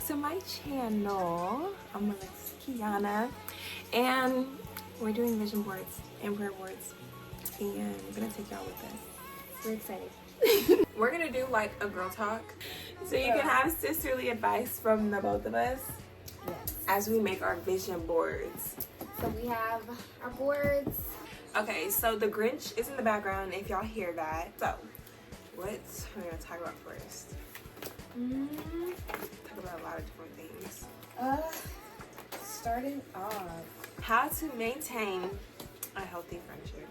back to my channel. I'm Alexus Kianah, and we're doing vision boards and prayer boards, and we're gonna take y'all with us. We're excited. We're gonna do like a girl talk, so you can have sisterly advice from the both of us as we make our vision boards. So we have our boards. Okay, so the Grinch is in the background if y'all hear that. So what we're gonna talk about first? Talk about a lot of different things. Starting off, How to maintain a healthy friendship.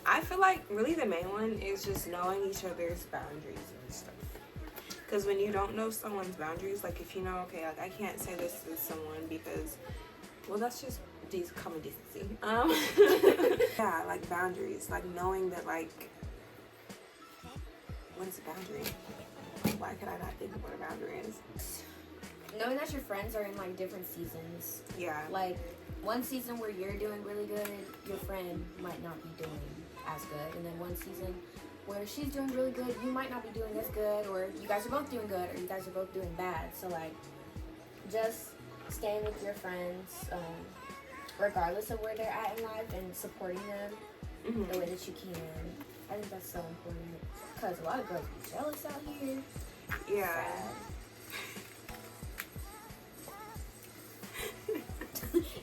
I feel like really the main one is just knowing each other's boundaries and stuff. Because when you don't know someone's boundaries, like if you know, okay, like I can't say this to someone because, well, that's just common decency. Yeah, like boundaries, like knowing that, like, what is a boundary? Why could I not think of what a boundary is? knowing that your friends are in like different seasons. Yeah. Like one season where you're doing really good, your friend might not be doing as good. And then one season where she's doing really good, you might not be doing as good, or you guys are both doing good, or you guys are both doing bad. So like, just staying with your friends, regardless of where they're at in life, and supporting them the way that you can. I think that's so important, because a lot of girls be jealous out here. Yeah.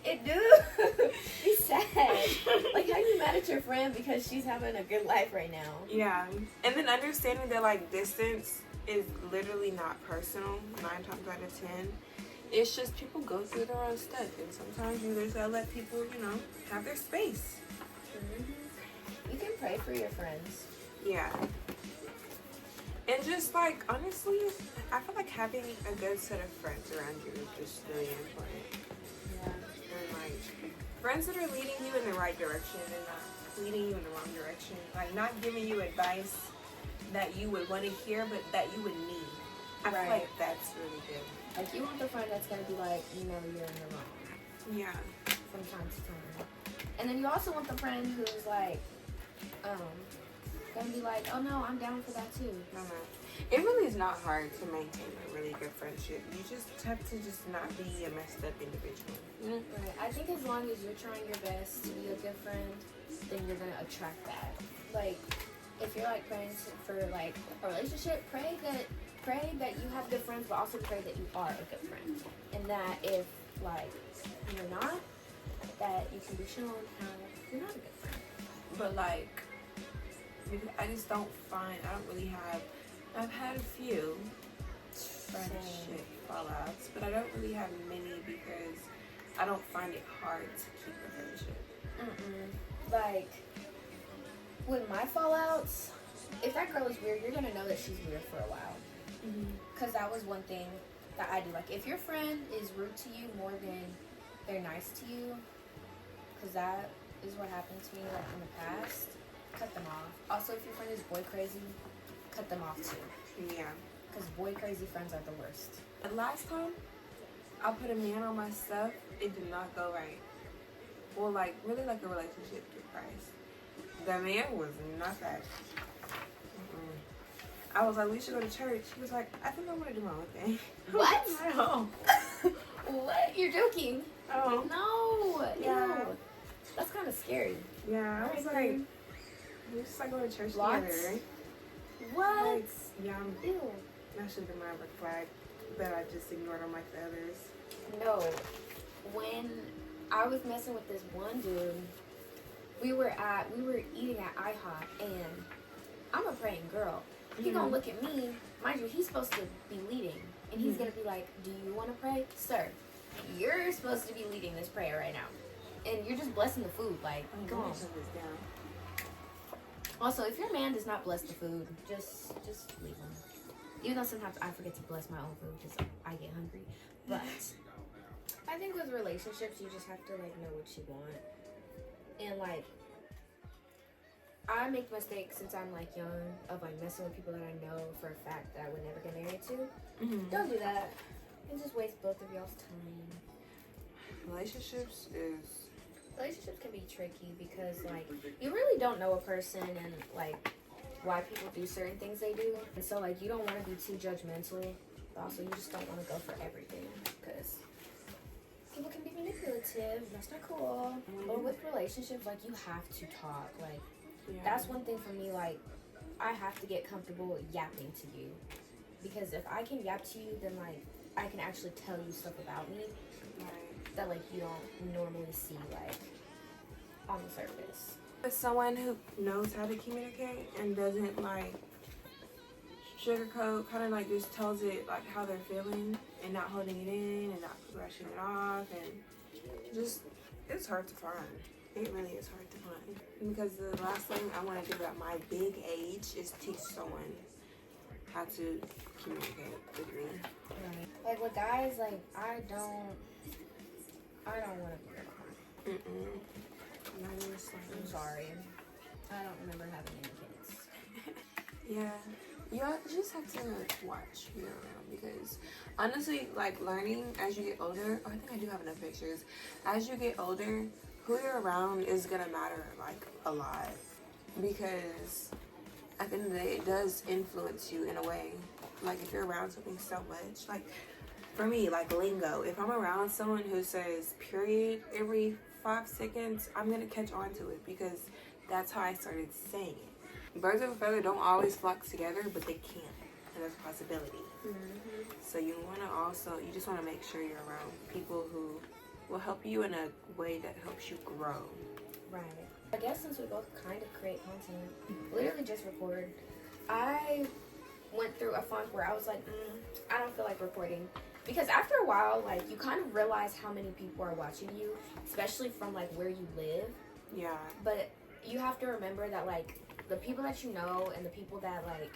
It do. Be sad. Like, how you mad at your friend because she's having a good life right now? Yeah. And then understanding that, like, distance is literally not personal 9 times out of 10. It's just people go through their own stuff, and sometimes you just gotta let people, you know, have their space. You can pray for your friends. Yeah. And just, like, honestly, I feel like having a good set of friends around you is just really important. Yeah. And, like, friends that are leading you in the right direction and not leading you in the wrong direction. Like, not giving you advice that you would want to hear, but that you would need. I feel like that's really good. Like, you want the friend that's going to be like, you know, you're in the wrong. Yeah. From time to time. And then you also want the friend who's like, going to be like, oh no, I'm down for that too. It really is not hard to maintain a really good friendship. You just have to just not be a messed up individual. Right. I think as long as you're trying your best to be a good friend, then you're going to attract that. Like, if you're like praying for like a relationship, pray that you have good friends, but also pray that you are a good friend. And that if like you're not, that you can be shown how you're not a good friend. But like, I just don't really have, I've had a few friendship fallouts, but I don't really have many because I don't find it hard to keep a friendship. Like, with my fallouts, if that girl is weird, you're gonna know that she's weird for a while. Because that was one thing that I do. Like, if your friend is rude to you more than they're nice to you, because that is what happened to me like in the past, cut them off. Also, if your friend is boy crazy, cut them off too. Yeah. Because boy crazy friends are the worst. The last time I put a man on my stuff, it did not go right. Well, like, really like a relationship with Christ. The man was not that. I was like, we should go to church. He was like, I think I want to do my own thing. What? No. What? You're joking? Oh. No. Yeah. Ew. That's kind of scary. Yeah, I was like, we just like go to church together. What? Like, yeah, Ew. that should have been my red flag that I just ignored on like the others. No. When I was messing with this one dude, we were eating at IHOP, and I'm a praying girl. He gonna look at me, mind you, he's supposed to be leading, and he's gonna be like, do you want to pray? Sir, you're supposed to be leading this prayer right now, and you're just blessing the food, like, come on. Also, if your man does not bless the food, just leave him. Even though sometimes I forget to bless my own food because I get hungry, but I think with relationships, you just have to like know what you want, and like, I make mistakes since I'm like young of like messing with people that I know for a fact that I would never get married to. Don't do that. And just waste both of y'all's time. Relationships can be tricky because like you really don't know a person and like why people do certain things they do, and so like you don't want to be too judgmental But also, you just don't want to go for everything because people can be manipulative. That's not cool. Or with relationships, like, you have to talk. Like, that's one thing for me. Like, I have to get comfortable yapping to you. Because if I can yap to you, then, like, I can actually tell you stuff about me that, like, you don't normally see, like, on the surface. With someone who knows how to communicate and doesn't, like, sugarcoat, kind of, like, just tells it, like, how they're feeling and not holding it in and not rushing it off, and just, it's hard to find. It really is hard to find. Because the last thing I want to do at my big age is teach someone how to communicate with me. Right. Like, with guys, like, I don't want to be their mom. I'm sorry. I don't remember having any kids. Yeah. You just have to watch who you're around, because honestly, like, learning as you get older, I think I do have enough pictures. As you get older, who you're around is gonna matter, like, a lot, because at the end of the day, it does influence you in a way. Like, if you're around something so much, like, for me, like, lingo, if I'm around someone who says period every 5 seconds, I'm gonna catch on to it, because that's how I started saying it. Birds of a feather don't always flock together, but they can, and there's a possibility. So you just want to make sure you're around people who will help you in a way that helps you grow. Right. I guess since we both kind of create content, literally just record, I went through a funk where I was like, I don't feel like recording. Because after a while, like, you kind of realize how many people are watching you, especially from, like, where you live. Yeah. But you have to remember that, like, the people that you know and the people that, like,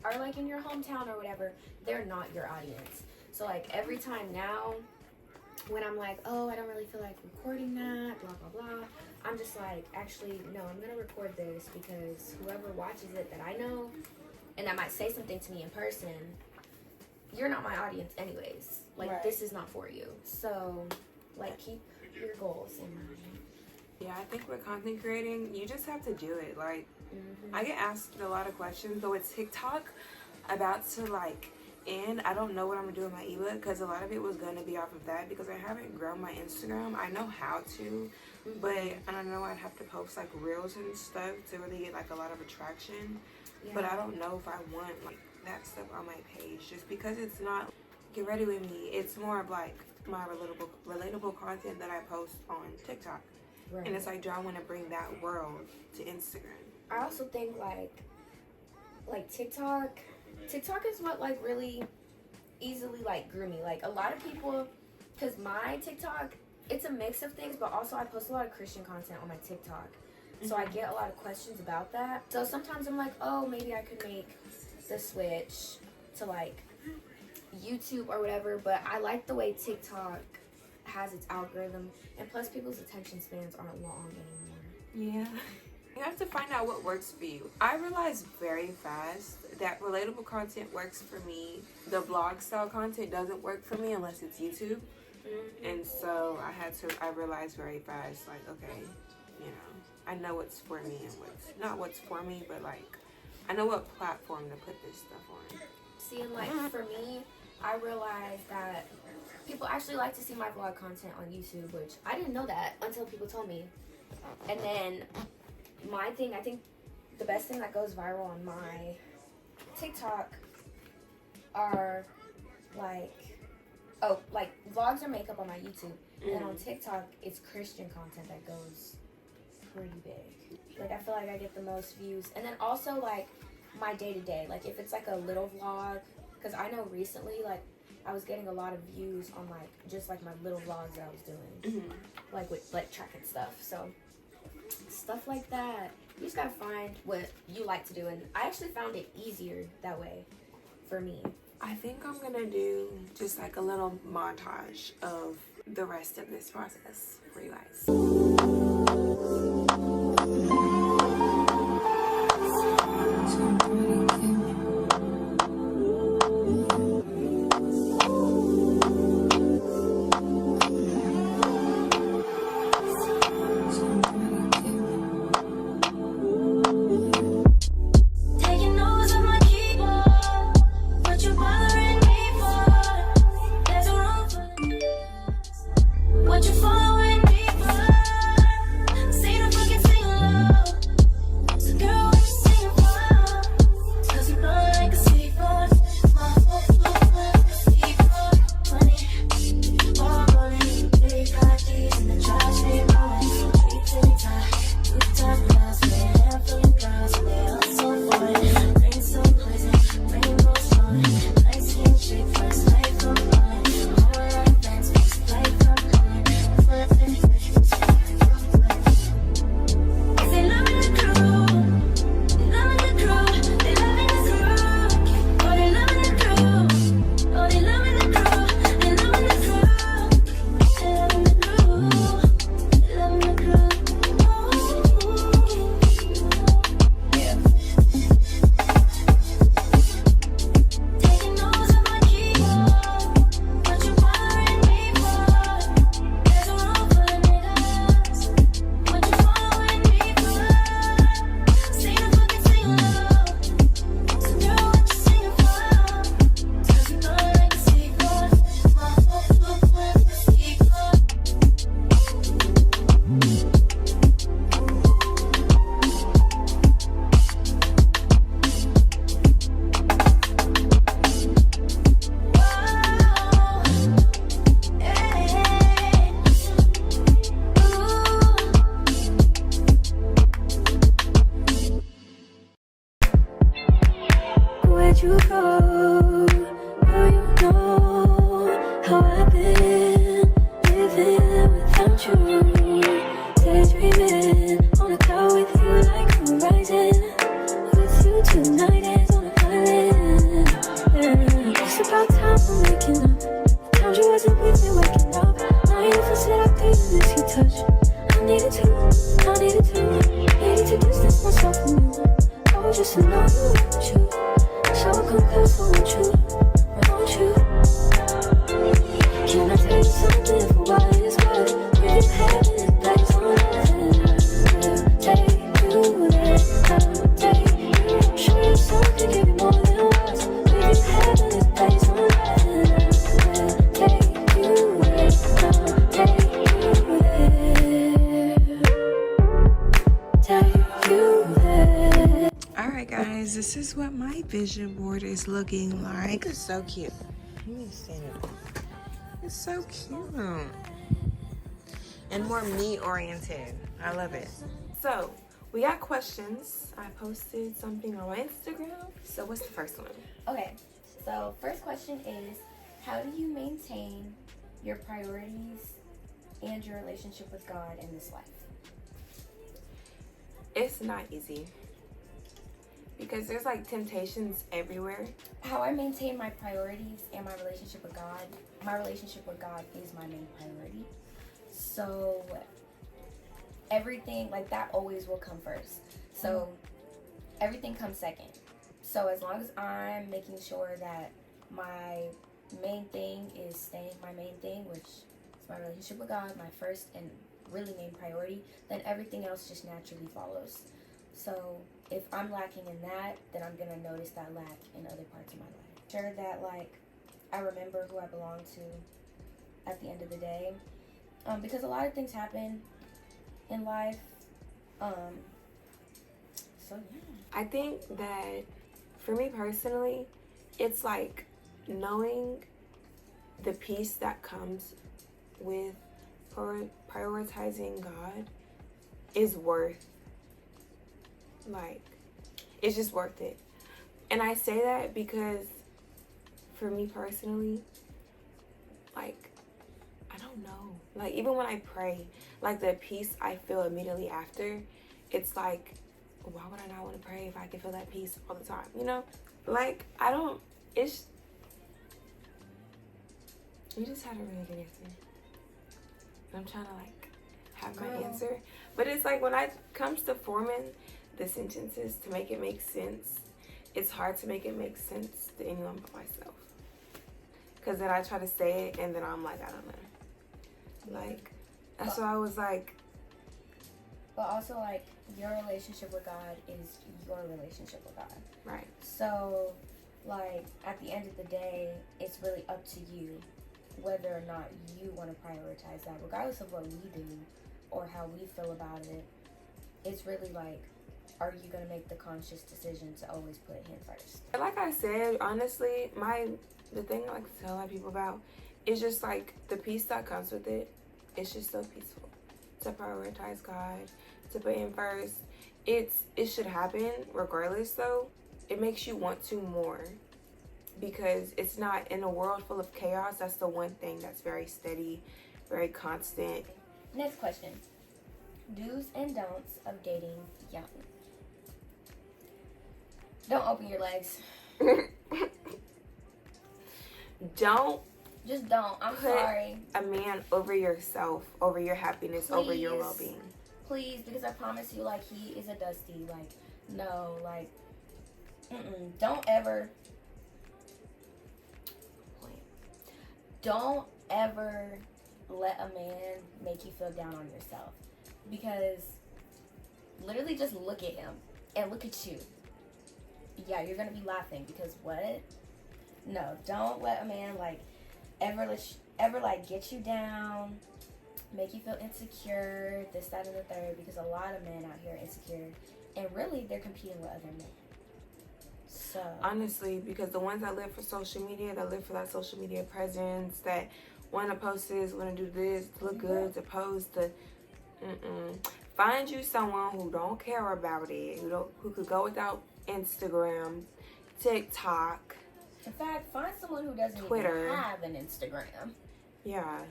are, like, in your hometown or whatever, they're not your audience. So, like, every time now, when I'm like, oh, I don't really feel like recording that, blah, blah, blah, I'm just like, actually, no, I'm going to record this, because whoever watches it that I know and that might say something to me in person, you're not my audience anyways. Like, This is not for you. So, like, keep your goals in mind. Yeah, I think with content creating, you just have to do it. Like, I get asked a lot of questions, though with TikTok about to, like, end. I don't know what I'm going to do with my ebook, because a lot of it was going to be off of that, because I haven't grown my Instagram. I know how to, but I don't know, I'd have to post, like, reels and stuff to really get, like, a lot of attraction. Yeah. But I don't know if I want, like, that stuff on my page, just because it's not get ready with me. It's more of, like, my relatable content that I post on TikTok. Right. And it's like, do I want to bring that world to Instagram? I also think, like TikTok is what, like, really easily, like, grew me. Like, a lot of people, because my TikTok, it's a mix of things, but also I post a lot of Christian content on my TikTok. So I get a lot of questions about that. So sometimes I'm like, oh, maybe I could make the switch to, like, YouTube or whatever. But I like the way TikTok has its algorithm, and plus people's attention spans aren't long anymore. Yeah. You have to find out what works for you. I realized very fast that relatable content works for me. The blog style content doesn't work for me unless it's YouTube. And so I realized very fast, like, okay, you know, I know what's for me and not what's for me, but, like, I know what platform to put this stuff on. See, and, like, for me, I realized that people actually like to see my vlog content on YouTube, which I didn't know that until people told me. And then my thing, I think the best thing that goes viral on my TikTok are, like, vlogs or makeup on my YouTube. And on TikTok, it's Christian content that goes pretty big. Like, I feel like I get the most views. And then also, like, my day-to-day. Like, if it's, like, a little vlog, because I know recently, like, I was getting a lot of views on, like, just, like, my little vlogs that I was doing. Like, with, like, tracking stuff. So, stuff like that. You just gotta find what you like to do. And I actually found it easier that way for me. I think I'm gonna do just, like, a little montage of the rest of this process for you guys. Taking notes on my keyboard. What you bothering me for? let you go. Girl, you know how I've been living without you. Daydreaming on a cloud with you like horizon. With you tonight is on an island. Yeah. It's about time for making up. Times you wasn't with me waking up. Now you feel said I didn't miss your touch. I needed to distance myself from you. Oh, just to know you want you. So I'll come close, I want you. Can I tell you something for what it's worth? With your head in its place on nothing. Take you there, I'll take you. Show you something, give you more than words. With your head in its place on nothing. Take you there, I'll take you there. Take you there. Alright guys, this is what my vision board is looking like. It's so cute. Let me stand it up. It's so cute. And more me oriented. I love it. So, we got questions. I posted something on my Instagram. So what's the first one? Okay, so first question is, how do you maintain your priorities and your relationship with God in this life? It's not easy. Because there's like temptations everywhere. How I maintain my priorities and my relationship with God is my main priority. So everything like that always will come first. So everything comes second. So as long as I'm making sure that my main thing is staying my main thing, which is my relationship with God, my first and really main priority, then everything else just naturally follows. So if I'm lacking in that, then I'm gonna notice that lack in other parts of my life. Sure that like I remember who I belong to at the end of the day, because a lot of things happen in life. So yeah. I think that for me personally, it's like knowing the peace that comes with prioritizing God is worth, like, it's just worth it. And I say that because for me personally, like, I don't know, like, even when I pray, like, the peace I feel immediately after, it's like, why would I not want to pray if I can feel that peace all the time, you know? Like, I don't, it's, you just had a really good answer. I'm trying to, like, have my answer. But it's like, when it comes to forming the sentences to make it make sense, it's hard to make it make sense to anyone but myself. Because then I try to say it, and then I'm like, I don't know. Like, that's why I was like. But also, like, your relationship with God is your relationship with God. Right. So, like, at the end of the day, it's really up to you whether or not you want to prioritize that. Regardless of what we do or how we feel about it, it's really like, are you going to make the conscious decision to always put Him first? Like I said, honestly, the thing I like to tell a lot of people about is just like the peace that comes with it. It's just so peaceful to prioritize God, to put Him first. It should happen regardless, though. It makes you want to more, because it's not in a world full of chaos. That's the one thing that's very steady, very constant. Next question. Do's and don'ts of dating young. Don't open your legs. Just don't. I'm sorry. A man over yourself, over your happiness, Please. over your well-being. Please, because I promise you, like, he is a dusty. Like, no, like, don't ever let a man make you feel down on yourself. Because literally just look at him and look at you. Yeah, you're going to be laughing because what? No, don't let a man, like, ever like, get you down, make you feel insecure, this, that, and the third, because a lot of men out here are insecure, and really, they're competing with other men. So honestly, because the ones that live for social media, that live for that social media presence, that want to post this, want to do this, to look good, to post, to find you someone who don't care about it, who could go without Instagram TikTok. In fact, find someone who doesn't Twitter. even have an Instagram. Yeah.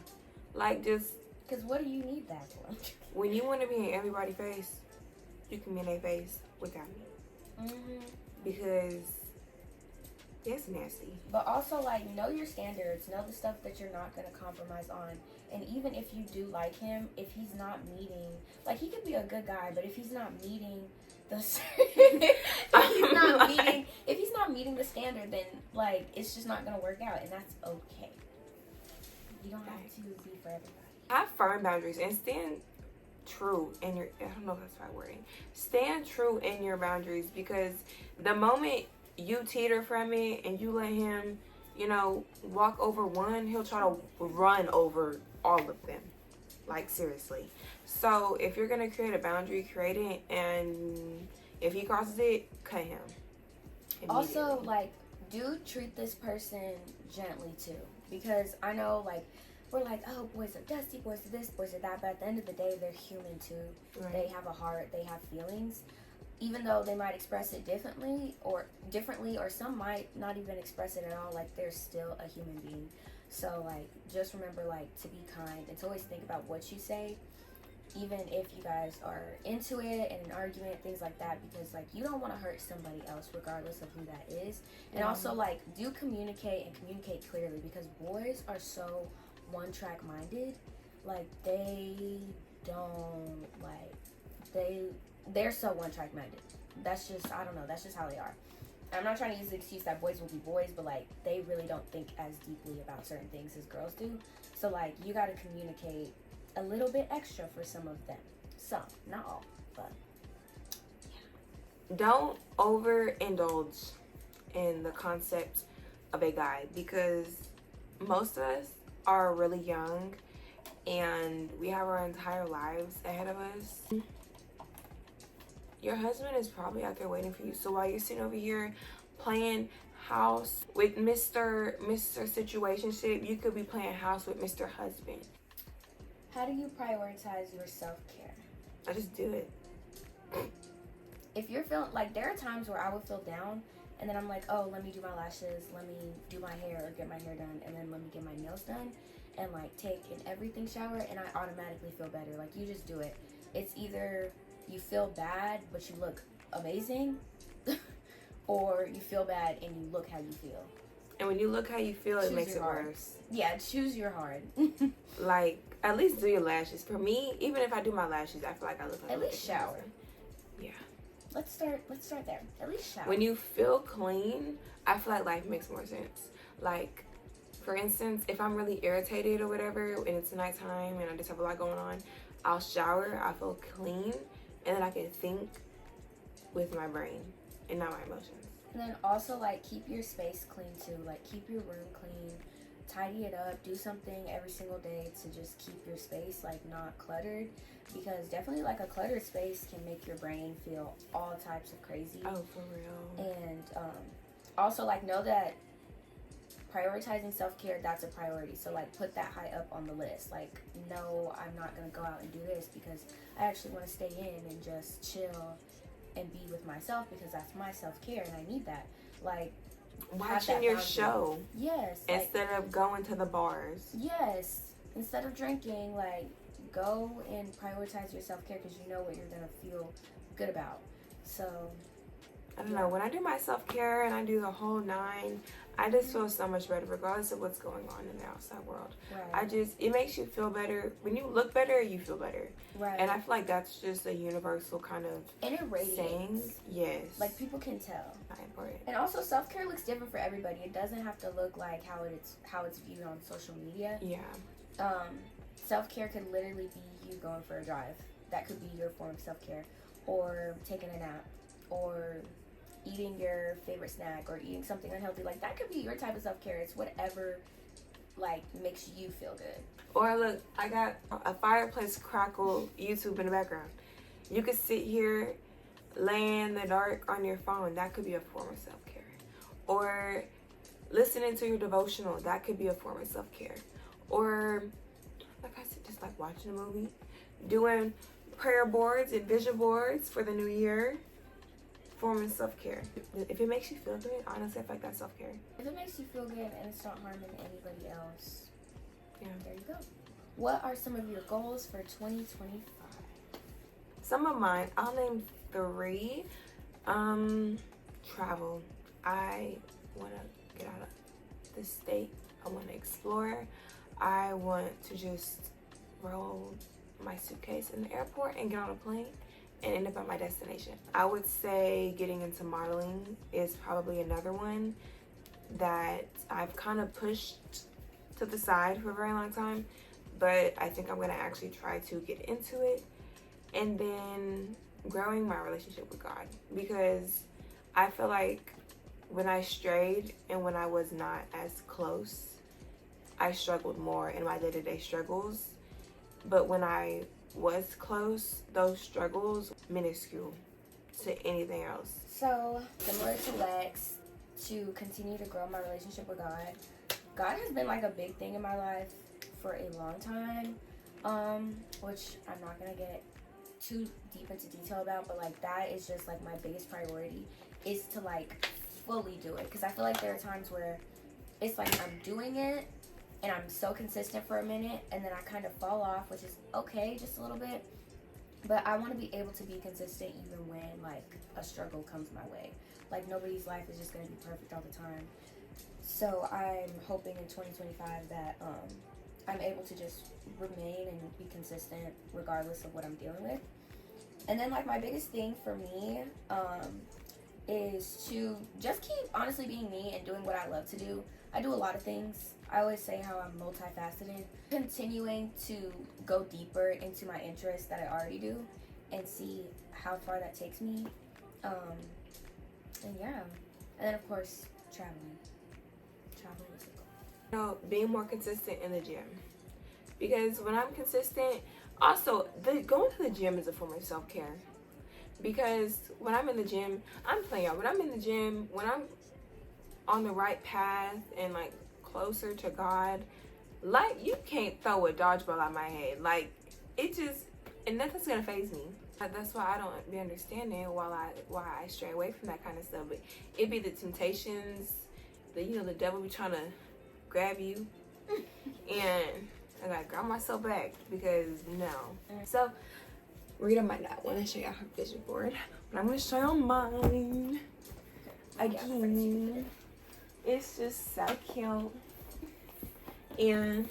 Like, just... Because what do you need that for? When you want to be in everybody's face, you can be in their face without me. Mm-hmm. Because it's nasty. But also, like, know your standards. Know the stuff that you're not going to compromise on. And even if you do like him, if he's not meeting... Like, he could be a good guy, but if he's not meeting the... if he's not meeting the standard, then, like, it's just not going to work out. And that's okay. You don't have to be for everybody. Have firm boundaries and stand true in your... I don't know if that's the right wording. Stand true in your boundaries, because the moment you teeter from it and you let him, you know, walk over one, he'll try to run over all of them. Like, seriously. So if you're going to create a boundary, create it, and if he crosses it, cut him. Also, like, do treat this person gently too, because I know, like, we're like, oh, boys are dusty, boys are this, boys are that, but at the end of the day, they're human too. Right. They have a heart, they have feelings, even though they might express it differently, or some might not even express it at all. Like, they're still a human being. So, like, just remember, like, to be kind and to always think about what you say, even if you guys are into it and an argument, things like that, because, like, you don't want to hurt somebody else regardless of who that is. And also, like, do communicate and communicate clearly, because boys are so one-track minded. Like, they don't, like, they're so one-track minded. That's just, I don't know, that's just how they are. I'm not trying to use the excuse that boys will be boys, but, like, they really don't think as deeply about certain things as girls do. So, like, you got to communicate a little bit extra for some of them. Some, not all, but yeah. Don't overindulge in the concept of a guy, because most of us are really young and we have our entire lives ahead of us. Your husband is probably out there waiting for you. So while you're sitting over here playing house with Mr. Situationship, you could be playing house with Mr. Husband. how do you prioritize your self-care? I just do it. If you're feeling, like, there are times where I would feel down, and then I'm like, oh, let me do my lashes, let me do my hair or get my hair done, and then let me get my nails done, and, like, take an everything shower, and I automatically feel better. Like, you just do it. It's either you feel bad, but you look amazing, or you feel bad and you look how you feel. And when you look how you feel, it makes it heart. worse. Yeah, choose your hard. Like, at least do your lashes. For me, even if I do my lashes, I feel like I look like At least shower. Yeah. Let's start there. At least shower. When you feel clean, I feel like life makes more sense. Like, for instance, if I'm really irritated or whatever, and it's nighttime and I just have a lot going on, I'll shower, I feel clean, and then I can think with my brain and not my emotions. And then also, like, keep your space clean too. Like, keep your room clean, tidy it up, do something every single day to just keep your space, like, not cluttered, because definitely, like, a cluttered space can make your brain feel all types of crazy. Oh, for real. And also, like, know that prioritizing self-care, that's a priority. So, like, put that high up on the list. Like, no, I'm not gonna go out and do this because I actually want to stay in and just chill and be with myself, because that's my self-care and I need that. Like, watching your show. Yes. Instead of going to the bars. Yes. Instead of drinking, like, go and prioritize your self-care, because you know what you're going to feel good about. So, I don't know. When I do my self-care and I do the whole 9, I just feel so much better regardless of what's going on in the outside world. right. It makes you feel better. When you look better, you feel better. Right. And I feel like that's just a universal kind of and it radiates. saying. Yes. Like, people can tell. Not important. And also, self-care looks different for everybody. It doesn't have to look like how it's viewed on social media. Yeah. Self-care could literally be you going for a drive. That could be your form of self-care. Or taking a nap. Or eating your favorite snack. Or eating something unhealthy. Like, that could be your type of self-care. It's whatever, like, makes you feel good. Or look, I got a fireplace crackle YouTube in the background. You could sit here, lay in the dark on your phone. That could be a form of self-care. Or listening to your devotional. That could be a form of self-care. Or, like I said, just like watching a movie. Doing prayer boards and vision boards for the new year. form of self-care. If it makes you feel good, honestly, I feel like that's self-care. If it makes you feel good and it's not harming anybody else, Yeah. there you go. What are some of your goals for 2025? Some of mine, I'll name 3. Travel. I want to get out of the state. I want to explore. I want to just roll my suitcase in the airport and get on a plane and end up at my destination. I would say getting into modeling is probably another one that I've kind of pushed to the side for a very long time, but I think I'm going to actually try to get into it. And then growing my relationship with God, because I feel like when I strayed and when I was not as close, I struggled more in my day-to-day struggles. But when I was close, those struggles minuscule to anything else. So, similar to Lex, to continue to grow my relationship with God. God has been like a big thing in my life for a long time, which I'm not gonna get too deep into detail about, but like that is just like my biggest priority, is to like fully do it, because I feel like there are times where it's like I'm doing it and I'm so consistent for a minute and then I kind of fall off, which is okay, just a little bit, but I want to be able to be consistent even when like a struggle comes my way. Like nobody's life is just going to be perfect all the time, so I'm hoping in 2025 that I'm able to just remain and be consistent regardless of what I'm dealing with. And then like my biggest thing for me is to just keep honestly being me and doing what I love to do. I do a lot of things. I always say how I'm multifaceted. Continuing to go deeper into my interests that I already do and see how far that takes me. And yeah. And then of course, traveling. Traveling is a goal. Being more consistent in the gym. Because when I'm consistent, also, going to the gym is a form of self-care. Because when I'm in the gym, I'm playing out. When I'm in the gym, when I'm on the right path and like closer to God, like you can't throw a dodgeball at my head. Like it just, and nothing's gonna faze me. That's why I don't be understanding why I stray away from that kind of stuff. But it be the temptations, the devil be trying to grab you, and I gotta grab myself back because no. So Rita might not want to show y'all her vision board, but I'm gonna show y'all mine again. It's just so cute, and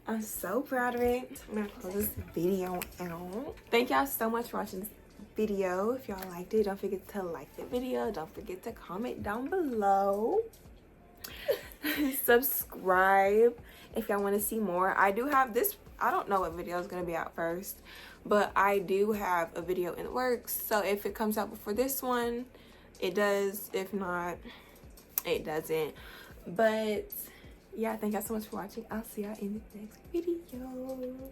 I'm so proud of it. I'm gonna close this video out. Thank y'all so much for watching this video. If y'all liked it, don't forget to like the video. Don't forget to comment down below. Subscribe if y'all want to see more. I do have this, I don't know what video is going to be out first, but I do have a video in the works. So if it comes out before this one, it does. If not, it doesn't. But yeah, thank y'all so much for watching. I'll see y'all in the next video.